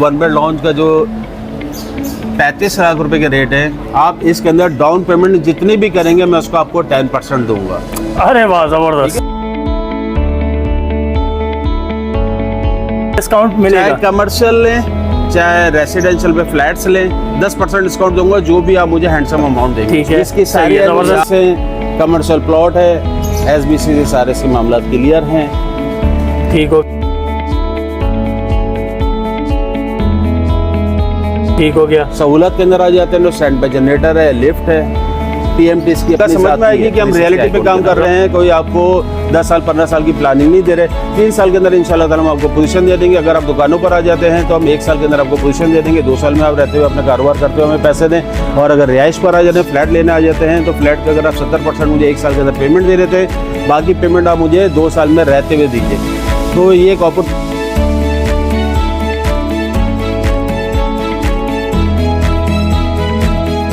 One bed launch का जो 35 लाख रुपए के रेट है, आप इसके अंदर डाउन पेमेंट जितनी भी करेंगे मैं उसको आपको 10% दूंगा। अरे वाह, जबरदस्त डिस्काउंट मिलेगा। चाहे कमर्शियल लें चाहे रेसिडेंशियल पे फ्लैट्स लें, 10% डिस्काउंट दूंगा जो भी आप मुझे हैंडसम अमाउंट देंगे। ठीक है, इसकी सही है, सारी जबरदस्त से कमर्शियल प्लॉट है, एसबीसी से सारे से मामला क्लियर हैं। ठीक हो गया। सहूलत के अंदर आ जाते हैं तो स्टैंड पे जनरेटर है, लिफ्ट है, पीएमटी की अपनी समझ में आएगी कि हम रियलिटी पे काम कर रहे हैं। कोई आपको 10 साल 15 साल की प्लानिंग नहीं दे रहे। 3 साल के अंदर इंशाल्लाह ताला हम आपको पोजीशन दे देंगे। अगर आप दुकानों पर आ जाते हैं तो हम 1 साल के अंदर आपको पोजीशन दे देंगे। 2 साल में आप रहते हुए अपना कारोबार करते हुए हमें पैसे दें। और अगर रिहाइश पर आ जाते हैं, फ्लैट लेने आ जाते हैं तो फ्लैट का अगर आप 70% मुझे 1 साल के अंदर पेमेंट दे देते हैं, बाकी पेमेंट आप मुझे 2 साल में रहते हुए दीजिए। तो ये एक अपॉर्चुनिटी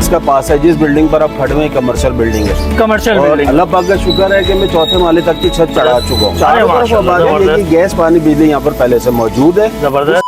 का पास है जिस बिल्डिंग पर आप खड़े हुए, कमर्शियल बिल्डिंग है। कमर्शियल और बिल्डिंग। अल्लाह पाक का शुक्र है कि मैं 4थे माले तक की छत चढ़ा चुका हूँ। चारों तरफ आबादी है कि गैस पानी बिजली यहाँ पर पहले से मौजूद है। जबरदस्त।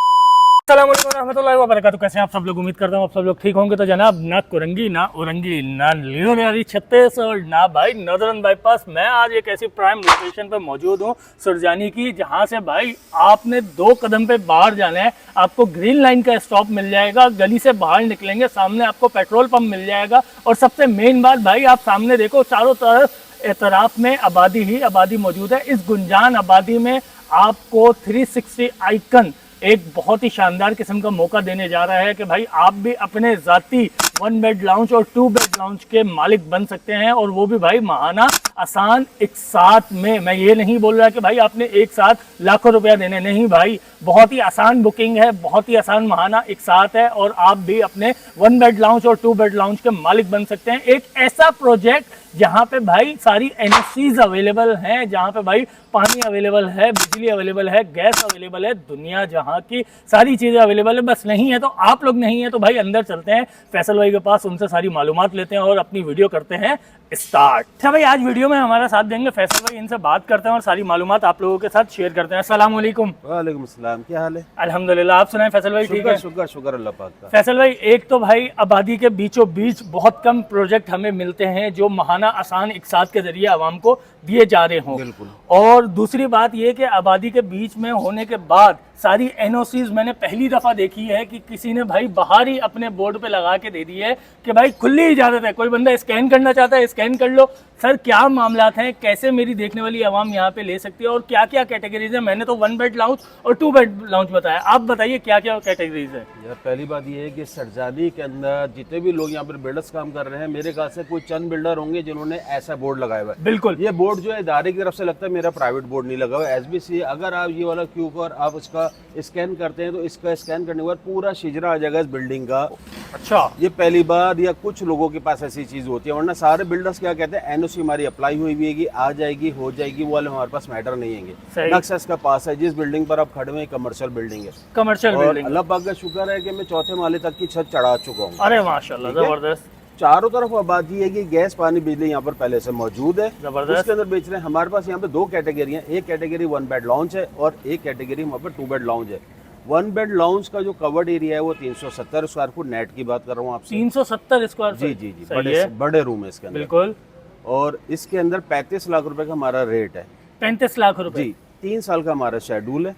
अस्सलाम वालेकुम रहमतुल्लाहि व बरकातहू। कैसे हैं आप सब लोग? उम्मीद करता हूँ आप सब लोग ठीक होंगे। तो जनाब, ना कुरंगी ना उरंगी ना लियोनारी 36 और ना भाई नदरन बाईपास, मैं आज एक ऐसी प्राइम लोकेशन पे मौजूद हूँ सुरजानी की, जहाँ से भाई आपने 2 कदम पे बाहर जाना है, आपको ग्रीन लाइन का स्टॉप मिल जाएगा। गली से बाहर निकलेंगे, सामने आपको पेट्रोल पंप मिल जाएगा। और सबसे मेन बात भाई, आप सामने देखो, चारों तरफ एतराफ में आबादी ही आबादी मौजूद है। इस गुंजान आबादी में आपको 360 आइकन एक बहुत ही शानदार किस्म का मौका देने जा रहा है कि भाई आप भी अपने ज़ाती 1 बेड लाउंज और 2 बेड लाउंज के मालिक बन सकते हैं। और वो भी भाई महाना आसान एक साथ में। मैं ये नहीं बोल रहा कि भाई आपने एक साथ लाखों रुपया देने, नहीं भाई, बहुत ही आसान बुकिंग है, बहुत ही आसान महाना एक साथ है और आप भी अपने 1 बेड लाउंज और 2 बेड लाउंज के मालिक बन सकते हैं। एक ऐसा प्रोजेक्ट जहाँ पे भाई सारी एनओसीज अवेलेबल हैं, जहाँ पे भाई पानी अवेलेबल है, बिजली अवेलेबल है, गैस अवेलेबल है, दुनिया जहाँ की सारी चीज़ें अवेलेबल है। बस नहीं है तो आप लोग नहीं है तो भाई अंदर चलते हैं फैसल भाई के पास, उनसे सारी मालूमात लेते हैं और अपनी वीडियो करते हैं स्टार्ट। अच्छा भाई, आज वीडियो में हमारा साथ देंगे फैसल भाई, इनसे बात करते हैं और सारी मालूमात आप लोगों के साथ शेयर करते हैं। अस्सलाम वालेकुम। वालेकुम अस्सलाम, क्या हाल है? अल्हम्दुलिल्लाह, आप सुनाएं फैसल भाई? ठीक है, शुक्र अल्लाह पाक का। फैसल भाई, एक तो भाई आबादी के बीचों बीच बहुत कम प्रोजेक्ट हमें मिलते हैं जो महाना आसान इकसाद के जरिए आवाम को दिए जा रहे हों। बिल्कुल। और दूसरी बात ये कि आबादी के बीच में होने के बाद सारी एनओसीज मैंने पहली दफ़ा देखी है कि किसी ने भाई बाहर ही अपने बोर्ड पे लगा के दे दी है कि भाई खुली इजाज़त है, कोई बंदा स्कैन करना चाहता है स्कैन कर लो। सर, क्या मामलात हैं, कैसे मेरी देखने वाली आवाम यहाँ पे ले सकती है और क्या क्या कैटेगरीज है? मैंने तो 1 बेड लाउंज और 2 बेड लाउंज बताया, आप बताइए क्या क्या कैटेगरीज है। यार, पहली बात ये है कि सरजानी के अंदर जितने भी लोग यहाँ पर बिल्डर्स काम कर रहे हैं, मेरे ख्याल से कोई चंद बिल्डर होंगे जिन्होंने ऐसा बोर्ड लगाया हुआ है। बिल्कुल, ये बोर्ड जो है इदारे की तरफ से लगता है, मेरा प्राइवेट बोर्ड नहीं लगा हुआ है। एसबीसी, अगर आप ये वाला क्यू और आप उसका स्कैन करते हैं तो इसका स्कैन करने के बाद पूरा शिजरा आ जाएगा इस बिल्डिंग का। अच्छा, ये पहली बार या कुछ लोगों के पास ऐसी चीज होती है, वरना सारे बिल्डर्स क्या कहते हैं, एनओसी हमारी अप्लाई हुई है, आ जाएगी, हो जाएगी, वो वाले हमारे पास मैटर नहीं है। नक्शा इसका पास है जिस बिल्डिंग पर आप खड़े हुए, कमर्शियल बिल्डिंग है। कमर्शियल और बिल्डिंग। अल्लाह पाक का शुक्र है कि मैं 4थे माले तक की छत चढ़ा चुका हूँ। अरे माशाल्लाह, जबरदस्त। चारों तरफ आबादी है कि गैस पानी बिजली यहाँ पर पहले से मौजूद है। जबरदस्त। उसके अंदर बेच रहे हैं। हमारे पास यहाँ पे 2 कैटेगरी हैं। एक कैटेगरी 1 बेड लाउंज है और एक कैटेगरी वहाँ पर 2 बेड लाउंज है। 1 बेड लाउंज का जो कवर्ड एरिया है वो 370 स्क्वायर फुट नेट की बात कर रहा हूँ आपसे। 370 स्क्वायर फुट। जी, बड़े रूम है इसके अंदर। बिल्कुल। और इसके अंदर 35 लाख रुपए का हमारा रेट है। 35 लाख रुपए जी, 3 साल का हमारा शेड्यूल है।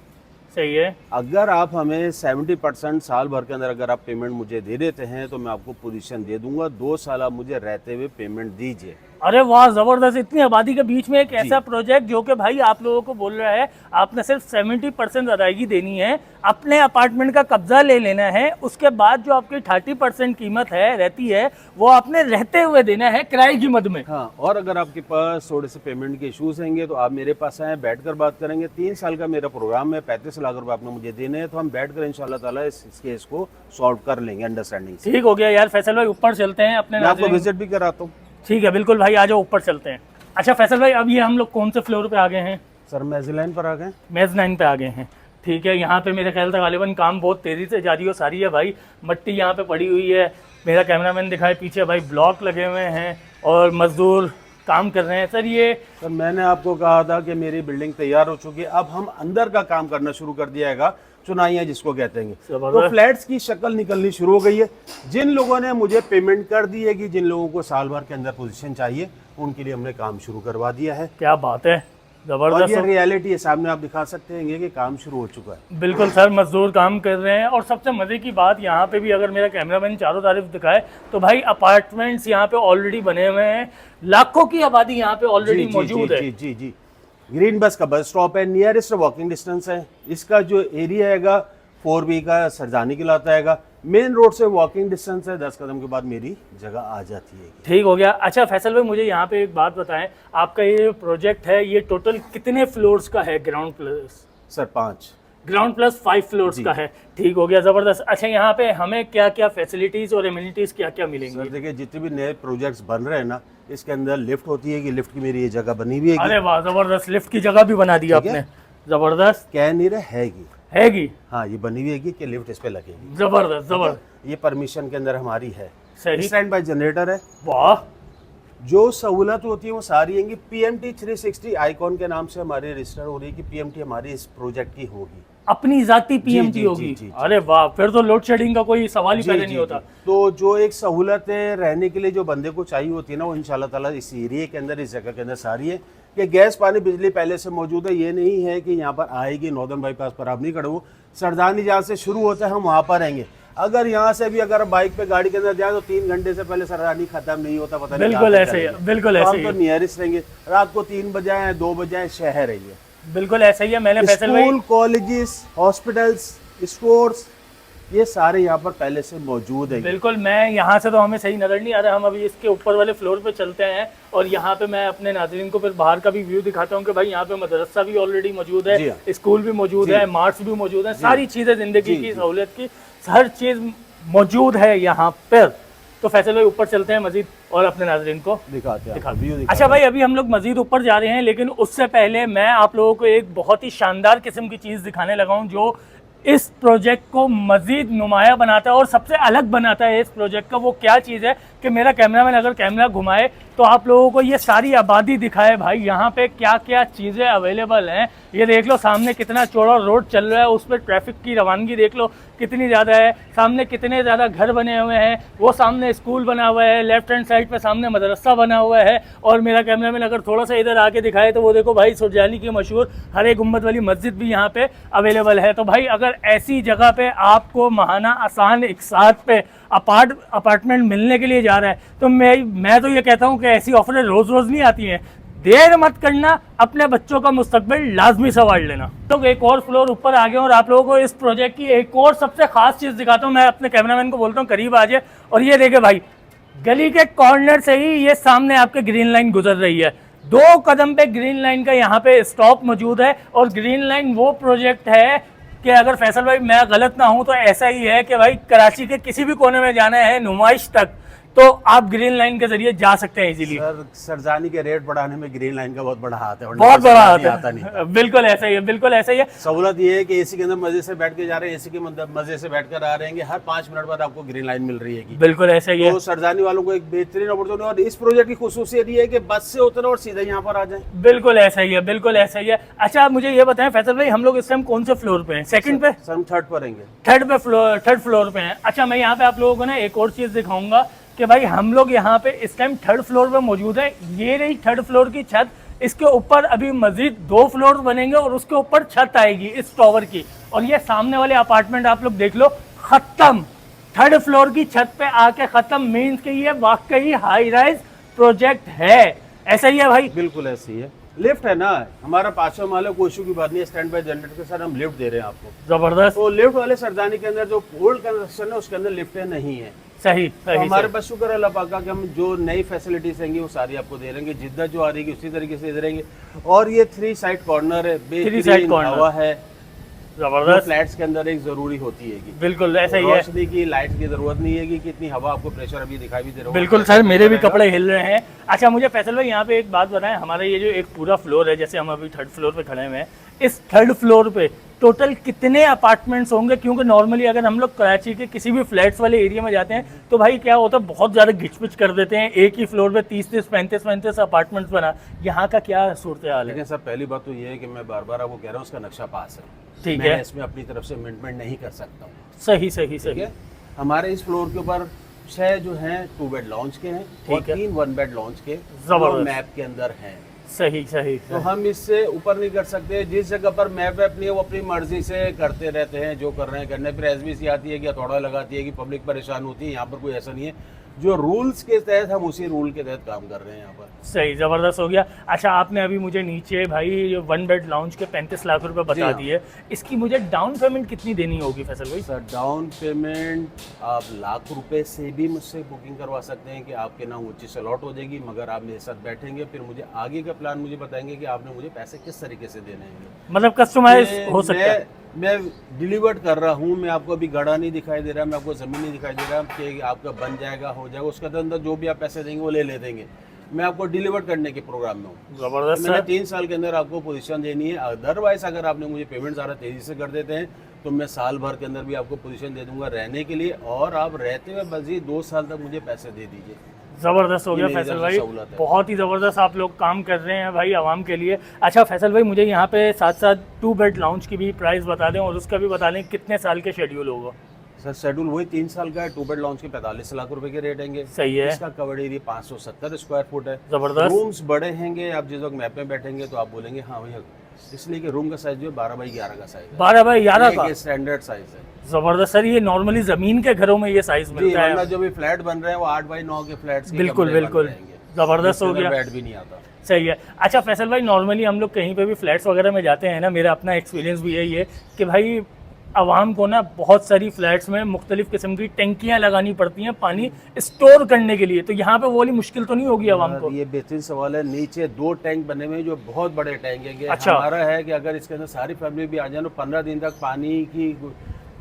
सही है। अगर आप हमें 70% साल भर के अंदर अगर आप पेमेंट मुझे दे देते हैं तो मैं आपको पोजीशन दे दूंगा। 2 साल आप मुझे रहते हुए पेमेंट दीजिए। अरे वाह, जबरदस्त। इतनी आबादी के बीच में एक ऐसा प्रोजेक्ट जो कि भाई आप लोगों को बोल रहा है आपने सिर्फ 70% अदायगी देनी है, अपने अपार्टमेंट का कब्जा ले लेना है, उसके बाद जो आपकी 30% कीमत है रहती है वो आपने रहते हुए देना है किराए की मद में। हाँ, और अगर आपके पास थोड़े से पेमेंट के इश्यूज होंगे तो आप मेरे पास आए, बैठकर बात करेंगे। 3 साल का मेरा प्रोग्राम है, 35 लाख रुपए आपने मुझे देने हैं, तो हम बैठकर इंशाल्लाह ताला इस केस को सॉल्व कर लेंगे अंडरस्टैंडिंग से। ठीक हो गया यार फैसल भाई, ऊपर चलते हैं अपने। मैं आपको विजिट भी कराता हूँ। ठीक है, बिल्कुल भाई, आ जाओ ऊपर चलते हैं। अच्छा फैसल भाई, अब ये हम लोग कौन से फ्लोर पे आ गए हैं? सर, मेज़लाइन पर आ गए। मेज़लाइन पे आ गए हैं। ठीक है, यहाँ पे मेरे ख्याल से गालिबन काम बहुत तेज़ी से जारी हो सारी है भाई। मट्टी यहाँ पे पड़ी हुई है, मेरा कैमरामैन दिखाए पीछे भाई, ब्लॉक लगे हुए हैं और मजदूर काम कर रहे हैं। सर, मैंने आपको कहा था कि मेरी बिल्डिंग तैयार हो चुकी है, अब हम अंदर का काम करना शुरू कर दिया है। चुनाइयाँ जिसको कहते हैं। तो जबरदस्त। फ्लैट्स की शक्ल निकलनी शुरू हो गई है। जिन लोगों ने मुझे पेमेंट कर दी है कि जिन लोगों को साल भर के अंदर पोजीशन चाहिए, उनके लिए हमने काम शुरू करवा दिया है। क्या बात है, और जबरदस्त। ये रियलिटी है, सामने आप दिखा सकते हैं कि काम शुरू हो चुका है। बिल्कुल सर, मजदूर काम कर रहे हैं। और सबसे मज़े की बात यहाँ पे भी, अगर मेरा कैमरामैन चारों तरफ दिखाए तो भाई अपार्टमेंट्स यहाँ पे ऑलरेडी बने हुए हैं। लाखों की आबादी यहाँ पे ऑलरेडी मौजूद है। जी जी जी। ग्रीन बस का बस स्टॉप है, नियरेस्ट वॉकिंग डिस्टेंस है। इसका जो एरिया हैगा 4B का सरदानी कहलाता हैगा। मेन रोड से वॉकिंग डिस्टेंस है, 10 कदम के बाद मेरी जगह आ जाती है। ठीक हो गया। अच्छा फैसल भाई, मुझे यहाँ पे एक बात बताएं, आपका ये प्रोजेक्ट है, ये टोटल कितने फ्लोर्स का है? Ground plus sir 5 ground plus 5 floors का है। ठीक हो गया, ज़बरदस्त। अच्छा यहाँ पे हमें क्या क्या फैसिलिटीज़ और एमिनिटीज़ क्या क्या मिलेंगी? सर देखिए, जितने भी नए प्रोजेक्ट्स बन रहे हैं ना, इसके अंदर लिफ्ट होती है कि लिफ्ट की मेरी ये जगह बनी हुई है। अरे वाह, ज़बरदस्त, लिफ्ट की जगह भी बना दी आपने, ज़बरदस्त। कह नहीं रहे हैगी, हैगी, हाँ ये बनी हुई है कि लिफ्ट इस पे लगेगी। ज़बरदस्त ज़बरदस्त, ये परमिशन के अंदर हमारी है। सही। स्टैंड बाय जनरेटर है। वाह, जो सहूलत होती है वो सारी है। PMT 360 आइकॉन के नाम से हमारी रजिस्टर हो रही है कि PMT हमारी इस प्रोजेक्ट की होगी, अपनी जाती जी, PMT जी, होगी। जी, जी, जी। अरे वाह, फिर तो लोड शेडिंग का कोई सवाल ही जी, पहले जी, नहीं जी। होता। तो जो एक सहूलत है रहने के लिए जो बंदे को चाहिए होती है ना, वो इंशाल्लाह ताला इस एरिया के अंदर, इस जगह के अंदर सारी है। कि गैस पानी बिजली पहले से मौजूद है। ये नहीं है कि यहाँ पर आएगी नॉर्दर्न बाईपास पर आप नहीं खड़े हो, सरदानी जहाँ से शुरू होता है हम वहाँ पर रहेंगे। अगर यहाँ से भी अगर बाइक पे गाड़ी के अंदर जाए तो 3 घंटे से पहले सरदानी खत्म नहीं होता, पता नहीं बिल्कुल कहाँ तक ऐसे ही है, जाएंगे। बिल्कुल तो ऐसे हम ही तो है, नियरेस्ट रहेंगे। रात को 3 बजे आए 2 बजे आए, शहर है ये। बिल्कुल ऐसा ही है। मैंने फैसल भाई, स्कूल, कॉलेजेस, हॉस्पिटल्स, स्टोर्स, ये सारे यहाँ पर पहले से मौजूद है। बिल्कुल, मैं यहाँ से तो हमें सही नज़र नहीं आ रहा। हम अभी इसके ऊपर वाले फ्लोर पे चलते हैं और यहाँ पे मैं अपने नाज़रीन को फिर बाहर का भी व्यू दिखाता हूँ कि भाई यहाँ पे मदरसा भी ऑलरेडी मौजूद जी है, हाँ। स्कूल भी मौजूद जी। है, मार्ट्स भी मौजूद है, सारी चीज़ें ज़िंदगी जी, की जी। सहूलियत की हर चीज़ मौजूद है यहाँ पर। तो फैसल भाई ऊपर चलते हैं मजीद और अपने नाज़रीन को दिखाते हैं दिखा। आपको, व्यू दिखाते अच्छा हैं। भाई, अभी हम लोग मजीद ऊपर जा रहे हैं, लेकिन उससे पहले मैं आप लोगों को एक बहुत ही शानदार किस्म की चीज़ दिखाने लगा हूँ जो इस प्रोजेक्ट को मजीद नुमाया बनाता है और सबसे अलग बनाता है इस प्रोजेक्ट का। वो क्या चीज़ है कि मेरा कैमरामैन अगर कैमरा घुमाए तो आप लोगों को ये सारी आबादी दिखाए। भाई यहाँ पे क्या क्या चीज़ें अवेलेबल हैं, ये देख लो। सामने कितना चौड़ा रोड चल रहा है, उस पर ट्रैफिक की रवानगी देख लो कितनी ज़्यादा है। सामने कितने ज़्यादा घर बने हुए हैं, वो सामने स्कूल बना हुआ है, लेफ्ट हैंड साइड पे सामने मदरसा बना हुआ है। और मेरा कैमरामैन अगर थोड़ा सा इधर आके दिखाए तो वो देखो भाई, सुरजाली की मशहूर हरे गुम्बद वाली मस्जिद भी यहाँ पे अवेलेबल है। तो भाई अगर ऐसी जगह पे आपको महाना आसान एक साथ पे अपार्टमेंट मिलने के लिए जा रहा है तो मैं तो ये कहता हूँ कि ऐसी ऑफरें रोज़ रोज़ नहीं आती हैं। देर मत करना, अपने बच्चों का मुस्तकबिल लाजमी संवार लेना। तो एक और फ्लोर ऊपर आ गए और आप लोगों को इस प्रोजेक्ट की एक और सबसे खास चीज़ दिखाता हूँ। मैं अपने कैमरामैन को बोलता हूँ करीब आ जाए और ये देखे भाई, गली के कॉर्नर से ही ये सामने आपके ग्रीन लाइन गुजर रही है। 2 कदम पे ग्रीन लाइन का यहाँ पे स्टॉप मौजूद है। और ग्रीन लाइन वो प्रोजेक्ट है कि अगर फैसल भाई मैं गलत ना हूँ तो ऐसा ही है कि भाई कराची के किसी भी कोने में जाना है नुमाइश तक तो आप ग्रीन लाइन के जरिए जा सकते हैं इजीली। सर सरजानी के रेट बढ़ाने में ग्रीन लाइन का बहुत बड़ा हाथ है, वरना बहुत बड़ा हाथ सरजानी आता नहीं। है। बिल्कुल ऐसा ही है, बिल्कुल ऐसा ही है। सहूलत ये है कि एसी के अंदर मजे से बैठ के जा रहे हैं, एसी के मजे से बैठ कर आ रहे हैं, हर 5 मिनट बाद आपको ग्रीन लाइन मिल रही है। बिल्कुल ऐसा ही है। तो सरजानी वालों को एक बेहतरीन अपॉर्चुनिटी। और इस प्रोजेक्ट की खुसूसियत ये है कि बस से उतरो और सीधे यहाँ पर आ जाए। बिल्कुल ऐसा ही है, बिल्कुल ऐसा ही है। अच्छा आप मुझे ये बताएं फैसल भाई, हम लोग इस टाइम कौन से फ्लोर पे हैं? सेकंड पे? सर हम 3rd पर रहेंगे। थर्ड फ्लोर पे हैं। अच्छा मैं यहाँ पे आप लोगों को ना एक और चीज़ दिखाऊंगा कि भाई हम लोग यहाँ पे इस टाइम 3rd फ्लोर पे मौजूद है। ये रही 3rd फ्लोर की छत। इसके ऊपर अभी मजीद 2 फ्लोर बनेंगे और उसके ऊपर छत आएगी इस टावर की। और ये सामने वाले अपार्टमेंट आप लोग देख लो, खत्म। 3rd फ्लोर की छत पे आके खत्म मीन्स कि ये वाकई हाई राइज प्रोजेक्ट है। ऐसा ही है भाई? बिल्कुल ऐसी है। लिफ्ट है ना, हमारा 5वां माला, कोई इशू की बात नहीं है। स्टैंड बाय जनरेटर के साथ हम लिफ्ट दे रहे हैं आपको। जबरदस्त। तो लिफ्ट वाले सरदानी के अंदर जो ओल्ड कंस्ट्रक्शन है उसके अंदर लिफ्टें नहीं है। सही तो सही हमारे सही। पास शुक्र है अल्लाह पाक का कि हम जो नई फैसिलिटीज रहेंगी वो सारी आपको दे देंगे। जिद्दत जो आ रही है उसी तरीके से दे देंगे। और ये 3 साइड कॉर्नर है, बेहतरीन corner। हवा है, जबरदस्त। फ्लैट्स के अंदर एक जरूरी होती है कि बिल्कुल ऐसा ही है। रोशनी की, लाइट की जरूरत नहीं है कि कितनी हवा आपको प्रेशर अभी दिखाई भी दे रहा है। बिल्कुल सर, मेरे भी कपड़े हिल रहे हैं। अच्छा मुझे फैसल भाई यहाँ पे एक बात बताएं, हमारा ये जो एक पूरा फ्लोर है, जैसे हम अभी 3rd फ्लोर पे खड़े हुए हैं, इस 3rd फ्लोर पे टोटल कितने अपार्टमेंट्स होंगे? क्योंकि नॉर्मली अगर हम लोग कराची के किसी भी फ्लैट्स वाले एरिया में जाते हैं तो भाई क्या होता है, बहुत ज़्यादा घिचपिच कर देते हैं, एक ही फ्लोर पे 30-30, 35-35 अपार्टमेंट्स बना। यहाँ का क्या सूरत हाल है? लेकिन सर पहली बात तो ये है कि मैं बार बार आपको कह रहा हूँ उसका नक्शा पास है। ठीक मैं है। इसमें अपनी तरफ से अमेंडमेंट नहीं कर सकता हूँ। सही सही ठीक सही। है, हमारे इस फ्लोर के ऊपर 6 जो हैं 2 बेड लॉन्च के हैं और ठीक है। 3 1 बेड लॉन्च के जबरदस्त। मैप के अंदर हैं। सही सही तो हम इससे ऊपर नहीं कर सकते। जिस जगह पर मैप नहीं है वो अपनी मर्जी से करते रहते हैं, जो कर रहे हैं करने। फिर एसबीसी आती है कि हथौड़ा लगाती है कि पब्लिक परेशान होती है। यहाँ पर कोई ऐसा नहीं है, जो रूल्स के तहत हम उसी रूल के तहत काम कर रहे हैं यहाँ पर। सही, ज़बरदस्त हो गया। अच्छा, आपने अभी मुझे नीचे भाई 1 बेड लाउंज के 35 लाख रुपए बता हाँ। दिए। इसकी मुझे डाउन पेमेंट कितनी देनी होगी फैसल भाई? सर डाउन पेमेंट आप लाख रुपए से भी मुझसे बुकिंग करवा सकते हैं कि आपके नाम ऊँची से अलॉट हो जाएगी, मगर आप मेरे साथ बैठेंगे फिर मुझे आगे का प्लान मुझे बताएंगे कि आपने मुझे पैसे किस तरीके से देने हैं। मतलब कस्टमाइज हो सकता है। मैं डिलीवर्ड कर रहा हूँ, मैं आपको अभी गड़ा नहीं दिखाई दे रहा, मैं आपको ज़मीन नहीं दिखाई दे रहा कि आपका बन जाएगा हो जाएगा, उसके अंदर जो भी आप पैसे देंगे वो ले देंगे। मैं आपको डिलीवर करने के प्रोग्राम में हूँ। जबरदस्त मैंने सर। 3 साल के अंदर आपको पोजीशन देनी है। अदरवाइज अगर आपने मुझे पेमेंट ज़्यादा तेज़ी से कर देते हैं तो मैं साल भर के अंदर भी आपको पोजीशन दे दूंगा रहने के लिए, और आप रहते हुए मजीद 2 साल तक मुझे पैसे दे दीजिए। ज़बरदस्त हो ये गया मेरी फैसल तरफ से भाई, सहूलत है। बहुत ही ज़बरदस्त आप लोग काम कर रहे हैं भाई आवाम के लिए। अच्छा फैसल भाई, मुझे यहाँ पे साथ साथ 2 बेड लाउंज की भी प्राइस बता दें और उसका भी बता दें कितने साल के शेड्यूल होगा। सर शेड्यूल वही 3 साल का है। 2 बेड लॉन्च के 45 लाख रुपए के रेट होंगे। सही है। इसका कवर्ड एरिया 570 स्क्वायर फुट है। ज़बरदस्त। रूम्स बड़े हैंगे। आप जिस वक्त मैप में बैठेंगे तो आप बोलेंगे हाँ भैया, इसलिए कि रूम का साइज जो है 12 बाई 11 का साइज है। 12 बाई 11 का स्टैंडर्ड साइज है। ज़बरदस्त सर। ये नॉर्मली ज़मीन के घरों में ये साइज जी, मिलता है। वरना जो भी फ्लैट बन रहे हैं वो 8 बाई 9 के फ्लैट्स के बिल्कुल कमरे बन बिल्कुल, रहे हैं। ज़बरदस्त हो गया। बेड भी नहीं आता। सही है। अच्छा फैसल भाई, नॉर्मली हम लोग कहीं पे भी फ्लैट्स वगैरह में जाते हैं ना, मेरा अपना एक्सपीरियंस भी यही है कि भाई आवाम को ना बहुत सारी फ्लैट्स में मुख्तलिफ किस्म की टंकियां लगानी पड़ती हैं पानी स्टोर करने के लिए। तो यहाँ पे वो वाली मुश्किल तो नहीं होगी आवाम को? ये बेहतरीन सवाल है। नीचे 2 टैंक बने हुए हैं जो बहुत बड़े टैंक है। अच्छा। हमारा है कि अगर इसके अंदर सारी फैमिली भी आ जाए तो 15 दिन तक पानी की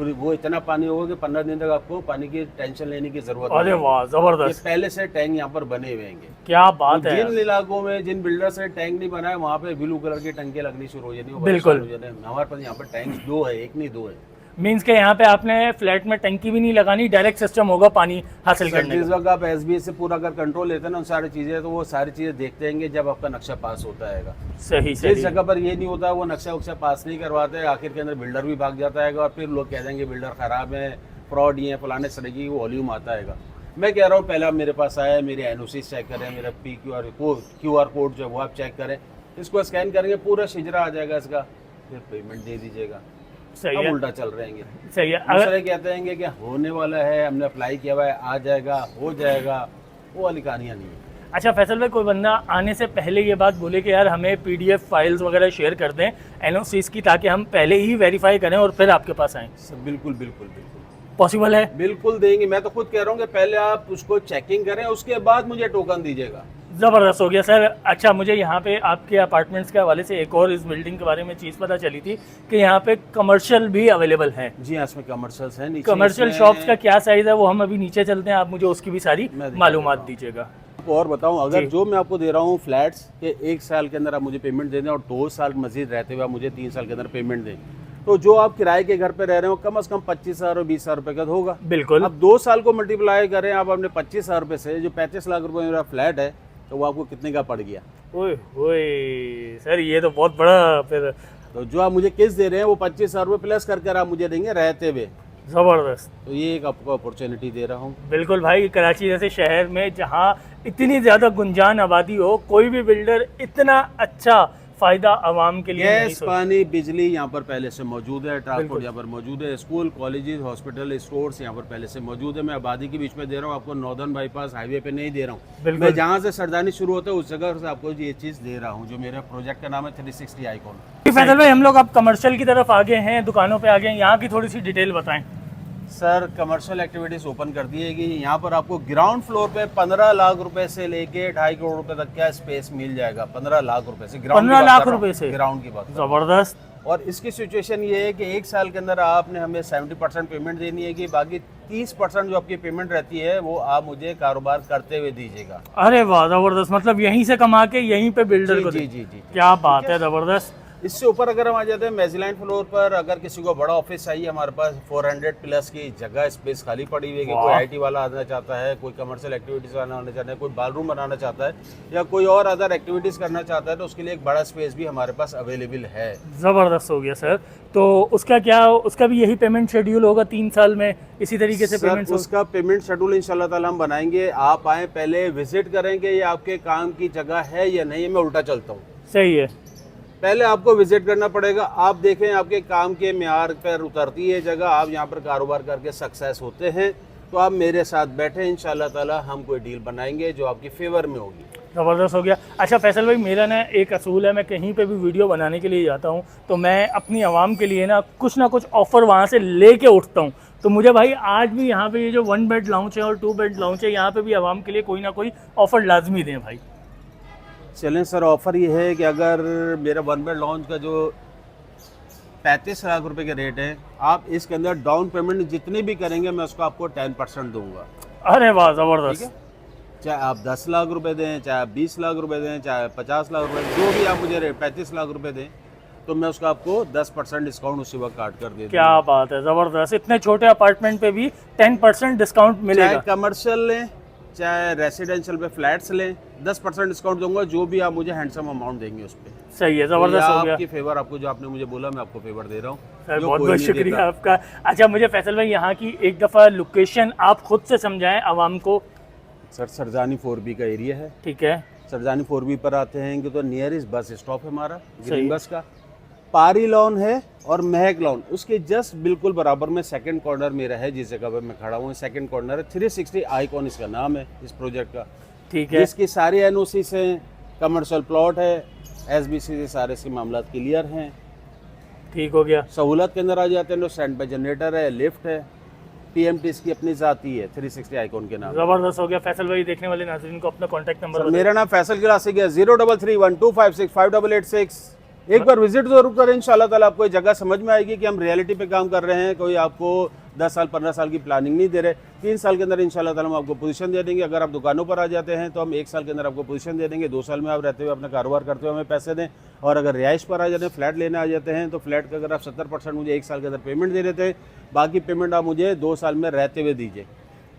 वो इतना पानी होगा कि 15 दिन तक आपको पानी की टेंशन लेने की जरूरत अरे नहीं। वाह, ये ज़बरदस्त, पहले से टैंक यहाँ पर बने हुए हैं। क्या बात है। जिन इलाकों में जिन बिल्डर से टैंक नहीं बना है वहाँ पे ब्लू कलर की टंके लगनी शुरू हो जाती है। बिल्कुल। हमारे पास यहाँ पर टैंक 2 है, एक नहीं 2 है। मीन्स के यहाँ पे आपने फ्लैट में टंकी भी नहीं लगानी, डायरेक्ट सिस्टम होगा पानी हासिल करने जिस का। वक्त आप एसबीएस से पूरा अगर कंट्रोल लेते हैं ना उन सारी चीज़ें, तो वो सारी चीज़ें देखते हैं जब आपका नक्शा पास होता है। सही जिस सही। जगह पर ये नहीं होता वो नक्शा उक्शा पास नहीं करवाते, आखिर के अंदर बिल्डर भी भाग जाता है और फिर लोग कह देंगे बिल्डर खराब है, फ्रॉड ही है, फलाने तरह की वॉल्यूम आता है। मैं कह रहा हूँ पहले आप मेरे पास आए, मेरे एनओसी चेक करें, मेरा क्यूआर कोड जो है वो आप चेक करें, इसको स्कैन करेंगे पूरा शिजरा आ जाएगा इसका, फिर पेमेंट दे दीजिएगा। सही अब है। उल्टा चल रहे हैं। सही है। दूसरे कहते हैं कि होने वाला है, हमने अप्लाई किया हुआ है, आ जाएगा, हो जाएगा, वो वाली कहानियाँ नहीं है। अच्छा फैसल भाई, कोई बंदा आने से पहले ये बात बोले कि यार हमें पीडीएफ फाइल्स वगैरह शेयर कर दें एनओसीज की, ताकि हम पहले ही वेरीफाई करें और फिर आपके पास आएँ, सब बिल्कुल बिल्कुल बिल्कुल पॉसिबल है? बिल्कुल देंगे। मैं तो खुद कह रहा हूँ कि पहले आप उसको चेकिंग करें, उसके बाद मुझे टोकन दीजिएगा। ज़बरदस्त हो गया सर। अच्छा, मुझे यहाँ पे आपके अपार्टमेंट्स के हवाले से एक और इस बिल्डिंग के बारे में चीज़ पता चली थी कि यहाँ पे कमर्शियल भी अवेलेबल है। जी हाँ, इसमें कमर्शियल्स हैं। नीचे कमर्शियल इसमें- शॉप्स का क्या साइज़ है वो हम अभी नीचे चलते हैं, आप मुझे उसकी भी सारी मैं दिखा मालूमात देता हूँ। दीजिएगा। आपको और बताऊं, अगर जी। जो मैं आपको दे रहा हूँ फ्लैट्स के 1 साल के अंदर आप मुझे पेमेंट दे दें और 2 साल मजीद रहते हुए आप मुझे 3 साल के अंदर पेमेंट दें, तो जो आप किराए के घर पे रह रहे हो कम से कम 25,000 और 20,000 रुपए का होगा। बिल्कुल। अब 2 साल को मल्टीप्लाई करें आप अपने 25,000 रुपए से, जो 35 लाख रुपए मेरा फ्लैट है, तो वो आपको कितने का पड़ गया? ओए ओए सर, ये तो बहुत बड़ा फिर। तो जो आप मुझे किस्त दे रहे हैं वो 25,000 रुपए प्लस करके आप मुझे देंगे रहते हुए। ज़बरदस्त। तो ये एक आपको अपॉर्चुनिटी दे रहा हूँ। बिल्कुल भाई, कराची जैसे शहर में जहाँ इतनी ज़्यादा गुंजान आबादी हो, कोई भी बिल्डर इतना अच्छा फ़ायदा आवाम के लिए नहीं गैस, सोचता। पानी, बिजली यहाँ पर पहले से मौजूद है, ट्रांसपोर्ट यहाँ पर मौजूद है, स्कूल, कॉलेजेस, हॉस्पिटल, स्टोर्स यहाँ पर पहले से मौजूद है। मैं आबादी के बीच में दे रहा हूँ आपको, नॉर्दर्न बाईपास हाईवे पे नहीं दे रहा हूँ। बिल्कुल। मैं जहाँ से सरदानी शुरू होता है उस जगह से आपको ये चीज़ दे रहा हूँ, जो मेरा प्रोजेक्ट का नाम है 360 आइकॉन। फैसल भाई, हम लोग अब कमर्शियल की तरफ आगे हैं, दुकानों पे आगे हैं, यहाँ की थोड़ी सी डिटेल बताएं। सर कमर्शियल एक्टिविटीज़ ओपन कर दी है कि यहाँ पर आपको ग्राउंड फ्लोर पे 15 लाख रुपए से लेके 2.5 करोड़ रुपए तक का स्पेस मिल जाएगा। 15 लाख रुपए से, 15 लाख रुपए से ग्राउंड की बात। ज़बरदस्त। और इसकी सिचुएशन ये है कि 1 साल के अंदर आपने हमें 70% पेमेंट देनी है, कि बाकी 30% जो आपकी पेमेंट रहती है वो आप मुझे कारोबार करते हुए दीजिएगा। अरे वाह, ज़बरदस्त। मतलब यहीं से कमा के यहीं पे बिल्डर जी को जी दे। जी जी। क्या बात है, ज़बरदस्त। इससे ऊपर अगर हम आ जाते हैं मेजलाइन फ्लोर पर, अगर किसी को बड़ा ऑफिस चाहिए, हमारे पास 400 प्लस की जगह स्पेस खाली पड़ी हुई है कि कोई आईटी वाला आना चाहता है, कोई कमर्शियल एक्टिविटीज़ वाला आना चाहता है, कोई बालरूम बनाना चाहता है या कोई और अदर एक्टिविटीज़ करना चाहता है, तो उसके लिए एक बड़ा स्पेस भी हमारे पास अवेलेबल है। ज़बरदस्त हो गया सर। तो उसका क्या, उसका भी यही पेमेंट शेड्यूल होगा 3 साल में इसी तरीके से पेमेंट? उसका पेमेंट शेड्यूल इंशाल्लाह ताला हम बनाएंगे। आप आए, पहले विजिट करेंगे ये आपके काम की जगह है या नहीं। मैं उल्टा चलता हूँ, सही है। पहले आपको विजिट करना पड़ेगा, आप देखें आपके काम के म्यार पर उतरती है जगह, आप यहाँ पर कारोबार करके सक्सेस होते हैं, तो आप मेरे साथ बैठे, इंशाल्लाह ताला हम कोई डील बनाएंगे जो आपकी फेवर में होगी। ज़बरदस्त हो गया। अच्छा फैसल भाई, मेरा ना एक असूल है, मैं कहीं पे भी वीडियो बनाने के लिए जाता हूँ तो मैं अपनी आवाम के लिए ना कुछ ऑफ़र वहाँ से लेके उठता हूँ। तो मुझे भाई आज भी यहाँ पे ये जो 1 बेड लाउंज है और 2 बेड लाउंज है, यहाँ पे भी आवाम के लिए कोई ना कोई ऑफ़र लाजमी दें भाई। चलें सर, ऑफ़र ये है कि अगर मेरा 1 बेड लॉन्च का जो 35 लाख रुपए के रेट है, आप इसके अंदर डाउन पेमेंट जितनी भी करेंगे मैं उसको आपको 10% दूंगा। अरे वाह, ज़बरदस्त। चाहे आप 10 लाख रुपए दें, चाहे आप 20 लाख रुपए दें, चाहे 50 लाख रुपए, जो भी आप मुझे 35 लाख रुपए दें, तो मैं उसका आपको 10% डिस्काउंट उसी वक्त काट कर दे दूंगा। क्या बात है, ज़बरदस्त। इतने छोटे अपार्टमेंट पे भी 10% डिस्काउंट मिलेगा। चाहे कमर्शियल लें, चाहे रेसिडेंशियल पे फ्लैट्स लें, 10% डिस्काउंट दूंगा, जो भी आप मुझे हैंडसम अमाउंट देंगे उस पर। सही है, ज़बरदस्त हो गया। आपकी फेवर, आपको जो आपने मुझे बोला मैं आपको फेवर दे रहा हूँ सर। बहुत बहुत शुक्रिया आपका। अच्छा मुझे फैसल भाई यहाँ की एक दफ़ा लोकेशन आप खुद से समझाएं आवाम को। सर सरजानी 4B का एरिया है, ठीक है। सरजानी 4B पर आते हैं तो नियरेस्ट बस स्टॉप है हमारा ग्रीन बस का, पारी लॉन है और महक लॉन, उसके जस्ट बिल्कुल बराबर में सेकंड कॉर्नर मेरा है, जिस जगह पर मैं खड़ा हूँ सेकंड कॉर्नर है। 360 आइकॉन इसका नाम है इस प्रोजेक्ट का। ठीक है। इसकी सारी एनओसी से कमर्शियल प्लॉट है, SBC से सारे इसके मामला क्लियर हैं। ठीक हो गया। सहूलत के अंदर आ जाते हैं तो स्टैंड पे जनरेटर है, लिफ्ट है, PMT इसकी अपनी जाती है 360 आइकॉन के नाम। ज़बरदस्त हो गया। फैसल भाई देखने वाले नाज़रीन को अपना कॉन्टैक्ट नंबर। मेरा नाम फैसल गिलासी है, 033125658886। एक बार विजिट जरूर करें, इंशाल्लाह ताला आपको ये जगह समझ में आएगी कि हम रियलिटी पे काम कर रहे हैं। कोई आपको 10 साल 15 साल की प्लानिंग नहीं दे रहे। 3 साल के अंदर इंशाल्लाह ताला हम आपको पोजीशन दे देंगे। अगर आप दुकानों पर आ जाते हैं तो हम 1 साल के अंदर आपको पोजीशन दे देंगे। 2 साल में आप रहते हुए अपना कारोबार करते हुए हमें पैसे दें। और अगर रिहाइश पर आ जाते हैं, फ्लैट लेने आ जाते हैं, तो फ्लैट का अगर आप 70% मुझे 1 साल के अंदर पेमेंट दे देते हैं, बाकी पेमेंट आप मुझे 2 साल में रहते हुए दीजिए।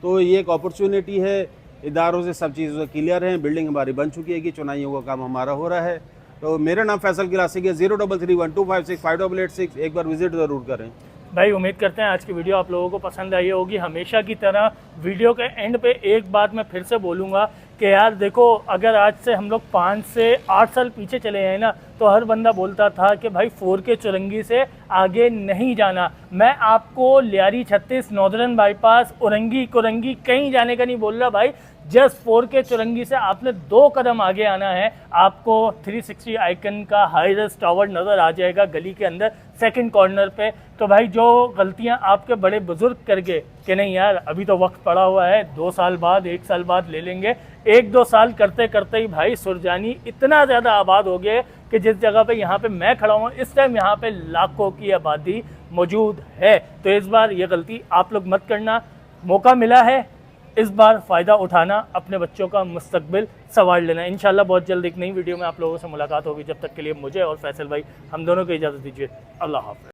तो ये एक अपॉर्चुनिटी है। इदारों से सब चीज़ें क्लियर हैं, बिल्डिंग हमारी बन चुकी है कि चुनाइयों का काम हमारा हो रहा है। तो मेरा नाम फैसल गिलासी है, 033125658886। एक बार विजिट ज़रूर करें भाई। उम्मीद करते हैं आज की वीडियो आप लोगों को पसंद आई होगी। हमेशा की तरह वीडियो के एंड पे एक बात मैं फिर से बोलूँगा कि यार देखो, अगर आज से हम लोग 5 से 8 साल पीछे चले हैं ना, तो हर बंदा बोलता था कि भाई 4K चुरंगी से आगे नहीं जाना। मैं आपको लियारी 36 नॉर्दर्न बाईपास औरंगी कुरंगी कहीं जाने का नहीं बोल रहा भाई। जस्ट 4K चुरंगी से आपने 2 कदम आगे आना है, आपको 360 आइकन का हाईरेस्ट टावर नज़र आ जाएगा गली के अंदर सेकंड कॉर्नर पे। तो भाई जो गलतियां आपके बड़े बुजुर्ग कर गए कि नहीं यार अभी तो वक्त पड़ा हुआ है, 2 साल बाद 1 साल बाद ले लेंगे, 1-2 साल करते करते ही भाई सुरजानी इतना ज़्यादा आबाद हो गए कि जिस जगह पे यहाँ पे मैं खड़ा हूँ इस टाइम यहाँ पे लाखों की आबादी मौजूद है। तो इस बार ये गलती आप लोग मत करना। मौका मिला है, इस बार फ़ायदा उठाना, अपने बच्चों का मुस्तकबिल संवार लेना। इंशाल्लाह बहुत जल्द एक नई वीडियो में आप लोगों से मुलाकात होगी। जब तक के लिए मुझे और फैसल भाई हम दोनों को इजाज़त दीजिए। अल्लाह हाफ़िज़।